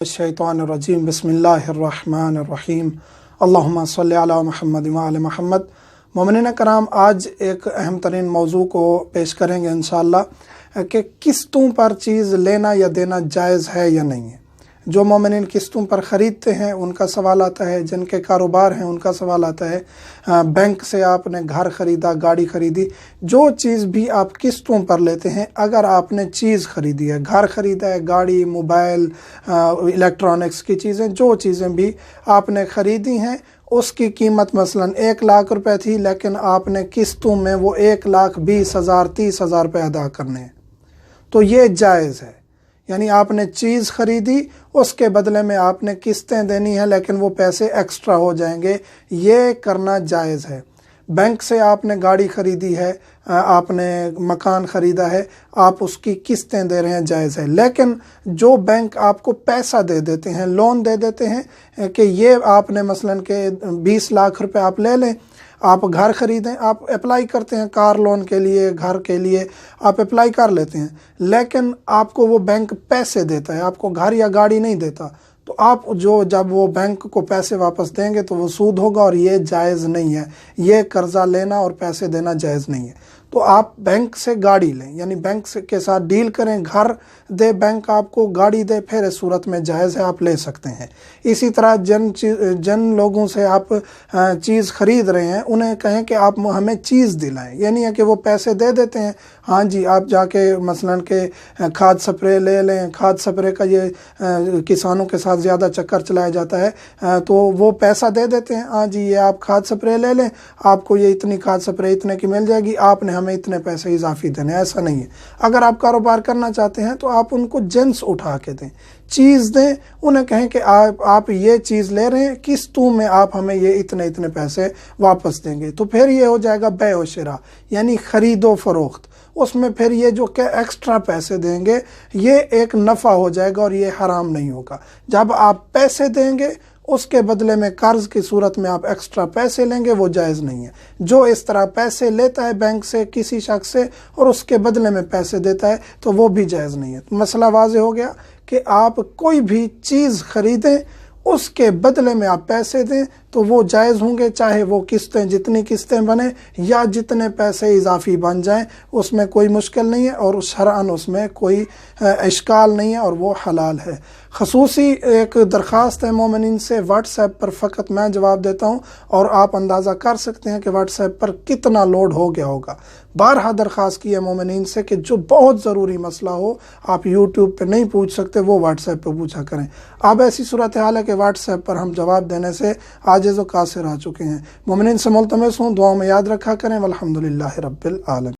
الشیطانالرجیم بسم اللہ الرحمن الرحیم اللہم صلی علی محمد وعلی محمد۔ مومنین کرام، آج ایک اہم ترین موضوع کو پیش کریں گے انشاءاللہ کہ قسطوں پر چیز لینا یا دینا جائز ہے یا نہیں ہے۔ جو مومنین قسطوں پر خریدتے ہیں ان کا سوال آتا ہے، جن کے کاروبار ہیں ان کا سوال آتا ہے، بینک سے آپ نے گھر خریدا، گاڑی خریدی، جو چیز بھی آپ قسطوں پر لیتے ہیں، اگر آپ نے چیز خریدی ہے، گھر خریدا ہے، گاڑی، موبائل، الیکٹرانکس کی چیزیں، جو چیزیں بھی آپ نے خریدی ہیں، اس کی قیمت مثلا 1,00,000 روپے تھی، لیکن آپ نے قسطوں میں وہ 1,20,000 30,000 روپے ادا کرنے ہیں، تو یہ جائز ہے۔ یعنی آپ نے چیز خریدی، اس کے بدلے میں آپ نے قسطیں دینی ہیں، لیکن وہ پیسے ایکسٹرا ہو جائیں گے، یہ کرنا جائز ہے۔ بینک سے آپ نے گاڑی خریدی ہے، آپ نے مکان خریدا ہے، آپ اس کی قسطیں دے رہے ہیں، جائز ہے۔ لیکن جو بینک آپ کو پیسہ دے دیتے ہیں، لون دے دیتے ہیں کہ یہ آپ نے مثلا کہ 20 لاکھ روپے آپ لے لیں، آپ گھر خریدیں، آپ اپلائی کرتے ہیں کار لون کے لیے، گھر کے لیے آپ اپلائی کر لیتے ہیں، لیکن آپ کو وہ بینک پیسے دیتا ہے، آپ کو گھر یا گاڑی نہیں دیتا، تو آپ جب وہ بینک کو پیسے واپس دیں گے تو وہ سود ہوگا، اور یہ جائز نہیں ہے۔ یہ قرضہ لینا اور پیسے دینا جائز نہیں ہے۔ تو آپ بینک سے گاڑی لیں، یعنی بینک کے ساتھ ڈیل کریں، گھر دے بینک آپ کو، گاڑی دے، پھر اس صورت میں جائز ہے، آپ لے سکتے ہیں۔ اسی طرح جن لوگوں سے آپ چیز خرید رہے ہیں انہیں کہیں کہ آپ ہمیں چیز دلائیں، یہ نہیں ہے کہ وہ پیسے دے دیتے ہیں، ہاں جی آپ جا کے مثلا کہ کھاد سپرے لے لیں، کھاد سپرے کا یہ کسانوں کے ساتھ زیادہ چکر چلایا جاتا ہے، تو وہ پیسہ دے دیتے ہیں، ہاں جی یہ آپ کھاد سپرے لے لیں، آپ کو یہ اتنی کھاد سپرے اتنے کی مل جائے گی، آپ نے ہمیں اتنے پیسے اضافی دینے۔ ایسا نہیں ہے۔ اگر آپ کاروبار کرنا چاہتے ہیں تو آپ ان کو جنس اٹھا کے دیں، چیز دیں، انہیں کہیں کہ آپ یہ چیز لے رہے ہیں، قسطوں میں آپ ہمیں یہ اتنے پیسے واپس دیں گے، تو پھر یہ ہو جائے گا بیع و شراء، یعنی خرید و فروخت۔ اس میں پھر یہ جو کہ ایکسٹرا پیسے دیں گے یہ ایک نفع ہو جائے گا اور یہ حرام نہیں ہوگا۔ جب آپ پیسے دیں گے اس کے بدلے میں قرض کی صورت میں آپ ایکسٹرا پیسے لیں گے، وہ جائز نہیں ہے۔ جو اس طرح پیسے لیتا ہے بینک سے کسی شخص سے اور اس کے بدلے میں پیسے دیتا ہے تو وہ بھی جائز نہیں ہے۔ مسئلہ واضح ہو گیا کہ آپ کوئی بھی چیز خریدیں، اس کے بدلے میں آپ پیسے دیں تو وہ جائز ہوں گے، چاہے وہ قسطیں جتنی قسطیں بنیں یا جتنے پیسے اضافی بن جائیں، اس میں کوئی مشکل نہیں ہے، اور شرعاً اس میں کوئی اشکال نہیں ہے، اور وہ حلال ہے۔ خصوصی ایک درخواست ہے مومنین سے، واٹس ایپ پر فقط میں جواب دیتا ہوں، اور آپ اندازہ کر سکتے ہیں کہ واٹس ایپ پر کتنا لوڈ ہو گیا ہوگا۔ بارہا درخواست کی ہے مومنین سے کہ جو بہت ضروری مسئلہ ہو آپ یوٹیوب پہ نہیں پوچھ سکتے، وہ واٹس ایپ پہ پوچھا کریں۔ اب ایسی صورتحال ہے کہ واٹس ایپ پر ہم جواب دینے سے عاجز و قاصر آ چکے ہیں۔ مومنین سے ملتمس ہوں، دعاؤں میں یاد رکھا کریں۔ والحمدللہ رب العالمین۔